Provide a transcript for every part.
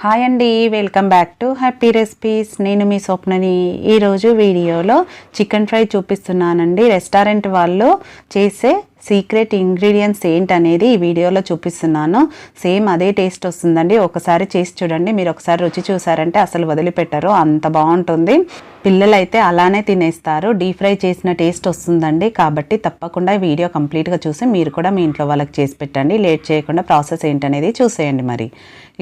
Hi అండి, welcome back to happy recipes. నేను మీ స్వప్నని. ఈరోజు వీడియోలో చికెన్ ఫ్రై చూపిస్తున్నానండి. రెస్టారెంట్ వాళ్ళు చేసే సీక్రెట్ ఇంగ్రీడియంట్స్ ఏంటనేది ఈ వీడియోలో చూపిస్తున్నాను. సేమ్ అదే టేస్ట్ వస్తుందండి. ఒకసారి చేసి చూడండి. మీరు ఒకసారి రుచి చూసారంటే అసలు వదిలిపెట్టరు, అంత బాగుంటుంది. పిల్లలైతే అలానే తినేస్తారు. డీప్ ఫ్రై చేసిన టేస్ట్ వస్తుందండి. కాబట్టి తప్పకుండా ఈ వీడియో కంప్లీట్గా చూసి మీరు కూడా మీ ఇంట్లో వాళ్ళకి చేసి పెట్టండి. లేట్ చేయకుండా ప్రాసెస్ ఏంటనేది చూసేయండి. మరి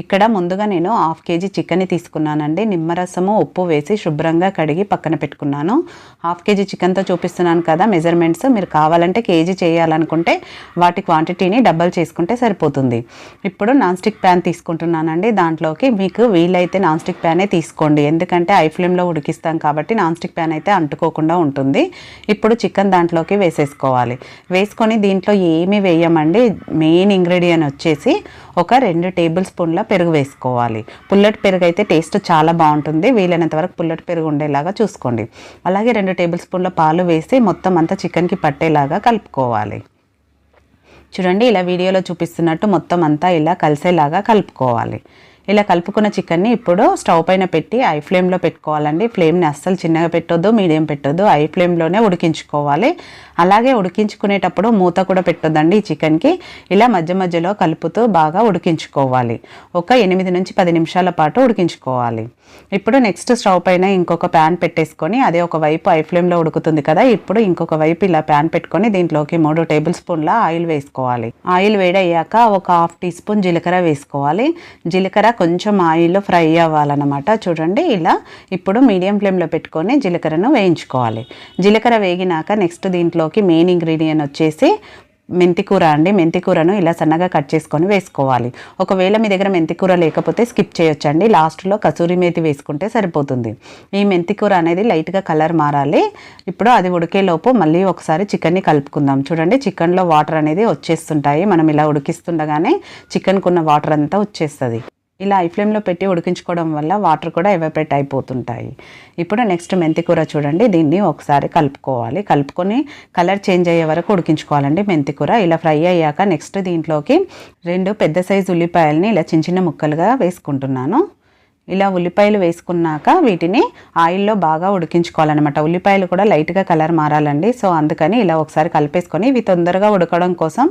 ఇక్కడ ముందుగా నేను 1/2 kg చికెన్ని తీసుకున్నానండి. నిమ్మరసము, ఉప్పు వేసి శుభ్రంగా కడిగి పక్కన పెట్టుకున్నాను. 1/2 kg చికెన్తో చూపిస్తున్నాను కదా మెజర్మెంట్స్. మీరు కావాలంటే కేజీ చేయాలనుకుంటే వాటి క్వాంటిటీని డబల్ చేసుకుంటే సరిపోతుంది. ఇప్పుడు నాన్ స్టిక్ ప్యాన్ తీసుకుంటున్నానండి. దాంట్లోకి మీకు వీలైతే నాన్ స్టిక్ ప్యానే తీసుకోండి, ఎందుకంటే ఐ ఫ్లేమ్లో ఉడికిస్తాం కాబట్టి నాన్ స్టిక్ ప్యాన్ అయితే అంటుకోకుండా ఉంటుంది. ఇప్పుడు చికెన్ దాంట్లోకి వేసేసుకోవాలి. వేసుకొని దీంట్లో ఏమీ వేయమండి. మెయిన్ ఇంగ్రీడియంట్ వచ్చేసి ఒక 2 టేబుల్ స్పూన్ల పెరుగు వేసుకోవాలి. పుల్లటి పెరుగు అయితే టేస్ట్ చాలా బాగుంటుంది. వీలైనంత వరకు పుల్లటి పెరుగు ఉండేలాగా చూసుకోండి. అలాగే 2 టేబుల్ స్పూన్ల పాలు వేసి మొత్తం అంతా చికెన్కి పట్టేలాగా కలుపుకోవాలి. చూడండి, ఇలా వీడియోలో చూపిస్తున్నట్టు మొత్తం అంతా ఇలా కలిసేలాగా కలుపుకోవాలి. ఇలా కలుపుకున్న చికెన్ని ఇప్పుడు స్టవ్ పైన పెట్టి ఐ ఫ్లేమ్లో పెట్టుకోవాలండి. ఫ్లేమ్ని అస్సలు చిన్నగా పెట్టొద్దు, మీడియం పెట్టొద్దు, ఐ ఫ్లేమ్లోనే ఉడికించుకోవాలి. అలాగే ఉడికించుకునేటప్పుడు మూత కూడా పెట్టొద్దండి. ఈ చికెన్కి ఇలా మధ్య మధ్యలో కలుపుతూ బాగా ఉడికించుకోవాలి. ఒక 8 నుంచి 10 నిమిషాల పాటు ఉడికించుకోవాలి. ఇప్పుడు నెక్స్ట్ స్టవ్ పైన ఇంకొక ప్యాన్ పెట్టేసుకొని, అదే ఒక వైపు ఐ ఫ్లేమ్లో ఉడుకుతుంది కదా, ఇప్పుడు ఇంకొక వైపు ఇలా ప్యాన్ పెట్టుకొని దీంట్లోకి 3 టేబుల్ స్పూన్ల ఆయిల్ వేసుకోవాలి. ఆయిల్ వేడయ్యాక ఒక 1/2 టీ స్పూన్ జీలకర్ర వేసుకోవాలి. జీలకర్ర కొంచెం ఆయిల్లో ఫ్రై అవ్వాలన్నమాట. చూడండి, ఇలా ఇప్పుడు మీడియం ఫ్లేమ్లో పెట్టుకొని జీలకర్రను వేయించుకోవాలి. జీలకర్ర వేగినాక నెక్స్ట్ దీంట్లోకి మెయిన్ ఇంగ్రీడియంట్ వచ్చేసి మెంతికూర అండి. మెంతికూరను ఇలా సన్నగా కట్ చేసుకొని వేసుకోవాలి. ఒకవేళ మీ దగ్గర మెంతికూర లేకపోతే స్కిప్ చేయొచ్చండి. లాస్ట్లో కసూరి మేతి వేసుకుంటే సరిపోతుంది. ఈ మెంతికూర అనేది లైట్గా కలర్ మారాలి. ఇప్పుడు అది ఉడికేలోపు మళ్ళీ ఒకసారి చికెన్ని కలుపుకుందాం. చూడండి, చికెన్లో వాటర్ అనేది వచ్చేస్తుంటాయి. మనం ఇలా ఉడికిస్తుండగానే చికెన్కున్న వాటర్ అంతా వచ్చేస్తుంది. ఇలా ఐ ఫ్లేమ్లో పెట్టి ఉడికించుకోవడం వల్ల వాటర్ కూడా ఎవాపరేట్ అయిపోతుంటాయి. ఇప్పుడు నెక్స్ట్ మెంతికూర చూడండి, దీన్ని ఒకసారి కలుపుకోవాలి. కలుపుకొని కలర్ చేంజ్ అయ్యే వరకు ఉడికించుకోవాలండి మెంతికూర. ఇలా ఫ్రై అయ్యాక నెక్స్ట్ దీంట్లోకి 2 పెద్ద సైజు ఉల్లిపాయలని ఇలా చిన్న చిన్న ముక్కలుగా వేసుకుంటున్నాను. ఇలా ఉల్లిపాయలు వేసుకున్నాక వీటిని ఆయిల్లో బాగా ఉడికించుకోవాలన్నమాట. ఉల్లిపాయలు కూడా లైట్గా కలర్ మారాలండి. సో అందుకని ఇలా ఒకసారి కలిపేసుకొని ఇవి తొందరగా ఉడకడం కోసం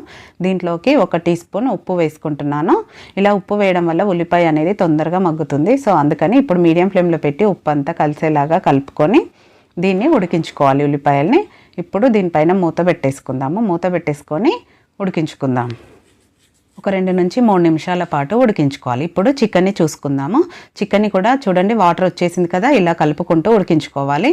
దీంట్లోకి 1 టీ స్పూన్ ఉప్పు వేసుకుంటున్నాను. ఇలా ఉప్పు వేయడం వల్ల ఉల్లిపాయ అనేది తొందరగా మగ్గుతుంది. సో అందుకని ఇప్పుడు మీడియం ఫ్లేమ్లో పెట్టి ఉప్పు అంతా కలిసేలాగా కలుపుకొని దీన్ని ఉడికించుకోవాలి ఉల్లిపాయల్ని. ఇప్పుడు దీనిపైన మూత పెట్టేసుకుందాము. మూత పెట్టేసుకొని ఉడికించుకుందాం. ఒక 2 నుంచి 3 నిమిషాల పాటు ఉడికించుకోవాలి. ఇప్పుడు చికెన్ని చూసుకుందాము. చికెన్ని కూడా చూడండి, వాటర్ వచ్చేసింది కదా, ఇలా కలుపుకుంటూ ఉడికించుకోవాలి.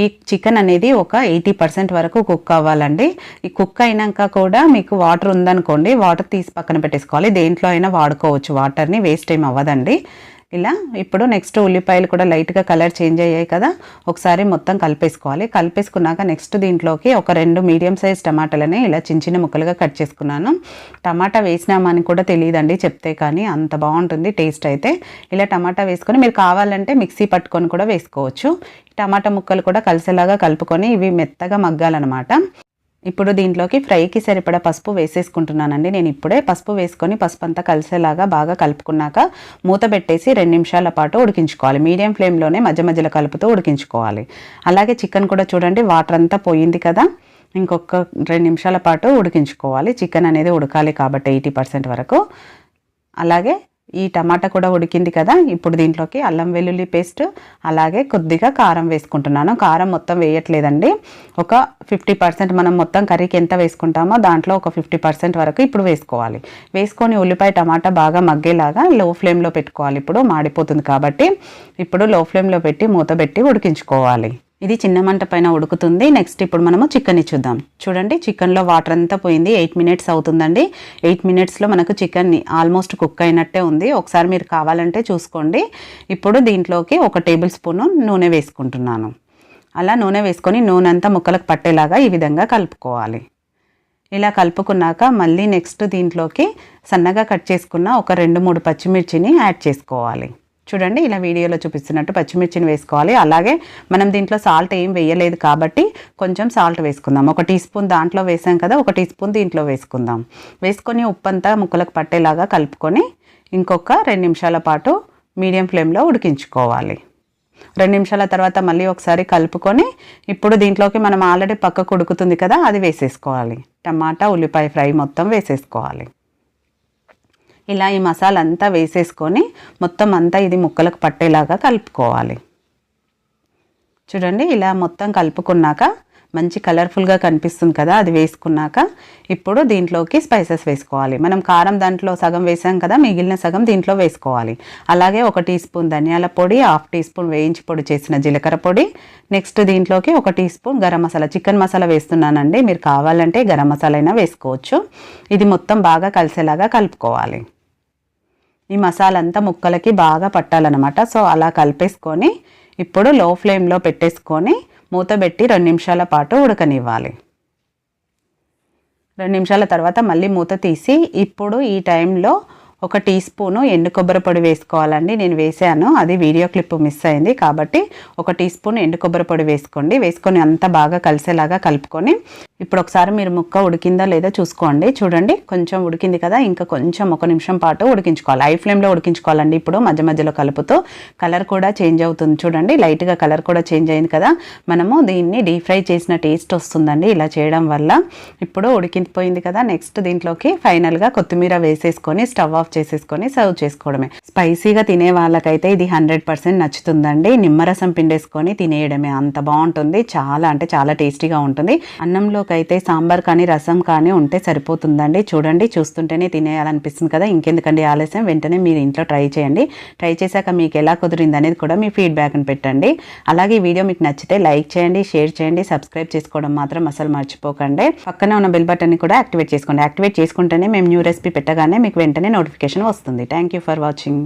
ఈ చికెన్ అనేది ఒక 80% వరకు కుక్ అవ్వాలండి. ఈ కుక్ అయినాక కూడా మీకు వాటర్ ఉందనుకోండి, వాటర్ తీసి పక్కన పెట్టేసుకోవాలి. దేంట్లో అయినా వాడుకోవచ్చు, వాటర్ని వేస్ట్ ఏం అవ్వదండి. ఇలా ఇప్పుడు నెక్స్ట్ ఉల్లిపాయలు కూడా లైట్గా కలర్ చేంజ్ అయ్యాయి కదా, ఒకసారి మొత్తం కలిపేసుకోవాలి. కలిపేసుకున్నాక నెక్స్ట్ దీంట్లోకి ఒక 2 మీడియం సైజ్ టమాటాలని ఇలా చిన్న చిన్న ముక్కలుగా కట్ చేసుకున్నాను. టమాటా వేసినామని కూడా తెలియదండి చెప్తే, కానీ అంత బాగుంటుంది టేస్ట్ అయితే. ఇలా టమాటా వేసుకొని మీరు కావాలంటే మిక్సీ పట్టుకొని కూడా వేసుకోవచ్చు. టమాటా ముక్కలు కూడా కలిసేలాగా కలుపుకొని ఇవి మెత్తగా మగ్గాలన్నమాట. ఇప్పుడు దీంట్లోకి ఫ్రైకి సరిపడా పసుపు వేసేసుకుంటున్నానండి. నేను ఇప్పుడే పసుపు వేసుకొని పసుపు అంతా కలిసేలాగా బాగా కలుపుకున్నాక మూత పెట్టేసి 2 నిమిషాల పాటు ఉడికించుకోవాలి. మీడియం ఫ్లేమ్లోనే మధ్య మధ్యలో కలుపుతూ ఉడికించుకోవాలి. అలాగే చికెన్ కూడా చూడండి, వాటర్ అంతా పోయింది కదా, ఇంకొక 2 నిమిషాల పాటు ఉడికించుకోవాలి. చికెన్ అనేది ఉడకాలి కాబట్టి 80% వరకు. అలాగే ఈ టమాటా కూడా ఉడికింది కదా, ఇప్పుడు దీంట్లోకి అల్లం వెల్లుల్లి పేస్ట్ అలాగే కొద్దిగా కారం వేసుకుంటున్నాను. కారం మొత్తం వేయట్లేదండి, ఒక 50%. మనం మొత్తం కర్రీకి ఎంత వేసుకుంటామో దాంట్లో ఒక 50% వరకు ఇప్పుడు వేసుకోవాలి. వేసుకొని ఉల్లిపాయ టమాటా బాగా మగ్గేలాగా లో ఫ్లేమ్లో పెట్టుకోవాలి. ఇప్పుడు మాడిపోతుంది కాబట్టి ఇప్పుడు లో ఫ్లేమ్లో పెట్టి మూత పెట్టి ఉడికించుకోవాలి. ఇది చిన్న మంట పైన ఉడుకుతుంది. నెక్స్ట్ ఇప్పుడు మనము చికెన్ని చూద్దాం. చూడండి, చికెన్లో వాటర్ అంతా పోయింది. 8 మినిట్స్ అవుతుందండి. 8 మినిట్స్లో మనకు చికెన్ ఆల్మోస్ట్ కుక్ అయినట్టే ఉంది. ఒకసారి మీరు కావాలంటే చూసుకోండి. ఇప్పుడు దీంట్లోకి 1 టేబుల్ స్పూను నూనె వేసుకుంటున్నాను. అలా నూనె వేసుకొని నూనె అంతా ముక్కలకు పట్టేలాగా ఈ విధంగా కలుపుకోవాలి. ఇలా కలుపుకున్నాక మళ్ళీ నెక్స్ట్ దీంట్లోకి సన్నగా కట్ చేసుకున్న ఒక 2-3 పచ్చిమిర్చిని యాడ్ చేసుకోవాలి. చూడండి, ఇలా వీడియోలో చూపిస్తున్నట్టు పచ్చిమిర్చిని వేసుకోవాలి. అలాగే మనం దీంట్లో సాల్ట్ ఏం వేయలేదు కాబట్టి కొంచెం సాల్ట్ వేసుకుందాం. 1 టీ స్పూన్ దాంట్లో వేసాం కదా, 1 టీ స్పూన్ దీంట్లో వేసుకుందాం. వేసుకొని ఉప్పు అంతా ముక్కలకు పట్టేలాగా కలుపుకొని ఇంకొక 2 నిమిషాల పాటు మీడియం ఫ్లేమ్లో ఉడికించుకోవాలి. 2 నిమిషాల తర్వాత మళ్ళీ ఒకసారి కలుపుకొని ఇప్పుడు దీంట్లోకి మనం ఆల్రెడీ పక్కకు ఉడుకుతుంది కదా, అది వేసేసుకోవాలి. టమాటా ఉల్లిపాయ ఫ్రై మొత్తం వేసేసుకోవాలి. ఇలా ఈ మసాలా అంతా వేసేసుకొని మొత్తం అంతా ఇది ముక్కలకు పట్టేలాగా కలుపుకోవాలి. చూడండి, ఇలా మొత్తం కలుపుకున్నాక మంచి కలర్ఫుల్గా కనిపిస్తుంది కదా, అది వేసుకున్నాక ఇప్పుడు దీంట్లోకి స్పైసెస్ వేసుకోవాలి. మనం కారం దాంట్లో సగం వేసాం కదా, మిగిలిన సగం దీంట్లో వేసుకోవాలి. అలాగే 1 టీ స్పూన్ ధనియాల పొడి, 1/2 టీ స్పూన్ వేయించి పొడి చేసిన జీలకర్ర పొడి, నెక్స్ట్ దీంట్లోకి 1 teaspoon garam masala, chicken masala వేస్తున్నానండి. మీరు కావాలంటే గరం మసాలా అయినా వేసుకోవచ్చు. ఇది మొత్తం బాగా కలిసేలాగా కలుపుకోవాలి. ఈ మసాలా అంతా ముక్కలకి బాగా పట్టాలన్నమాట. సో అలా కలిపేసుకొని ఇప్పుడు లో ఫ్లేమ్లో పెట్టేసుకొని మూత పెట్టి 2 నిమిషాల పాటు ఉడకనివ్వాలి. 2 నిమిషాల తర్వాత మళ్ళీ మూత తీసి ఇప్పుడు ఈ టైంలో 1 టీ స్పూను ఎండు కొబ్బరి పొడి వేసుకోవాలండి. నేను వేసాను, అది వీడియో క్లిప్ మిస్ అయింది కాబట్టి 1 టీ స్పూన్ ఎండు కొబ్బరి పొడి వేసుకోండి. వేసుకొని అంతా బాగా కలిసేలాగా కలుపుకొని ఇప్పుడు ఒకసారి మీరు ముక్క ఉడికిందా లేదా చూసుకోండి. చూడండి, కొంచెం ఉడికింది కదా, ఇంకా కొంచెం 1 నిమిషం పాటు ఉడికించుకోవాలి. హై ఫ్లేమ్లో ఉడికించుకోవాలండి. ఇప్పుడు మధ్య మధ్యలో కలుపుతూ కలర్ కూడా చేంజ్ అవుతుంది. చూడండి, లైట్గా కలర్ కూడా చేంజ్ అయింది కదా, మనము దీన్ని డీప్ ఫ్రై చేసిన టేస్ట్ వస్తుందండి ఇలా చేయడం వల్ల. ఇప్పుడు ఉడికిపోయింది కదా, నెక్స్ట్ దీంట్లోకి ఫైనల్గా కొత్తిమీర వేసేసుకొని స్టవ్ ఆఫ్ చేసేసుకొని సర్వ్ చేసుకోవడమే. స్పైసీగా తినే వాళ్ళకైతే ఇది 100% నచ్చుతుందండి. నిమ్మరసం పిండేసుకొని తినేయడమే, అంత బాగుంటుంది. చాలా అంటే చాలా టేస్టీగా ఉంటుంది. అన్నంలోకి అయితే సాంబార్ కానీ రసం కానీ ఉంటే సరిపోతుందండి. చూడండి, చూస్తుంటేనే తినేయాలనిపిస్తుంది కదా. ఇంకెందుకండి ఆలస్యం, వెంటనే మీరు ఇంట్లో ట్రై చేయండి. ట్రై చేశాక మీకు ఎలా కుదిరింది అనేది కూడా మీ ఫీడ్బ్యాక్ని పెట్టండి. అలాగే ఈ వీడియో మీకు నచ్చితే లైక్ చేయండి, షేర్ చేయండి, సబ్స్క్రైబ్ చేసుకోవడం మాత్రం అసలు మర్చిపోకండి. పక్కన ఉన్న బెల్ బటన్ని కూడా యాక్టివేట్ చేసుకోండి. యాక్టివేట్ చేసుకుంటేనే మేము న్యూ రెసిపీ పెట్టగానే మీకు వెంటనే నోటిఫికేషన్ వస్తుంది. Thank you for watching.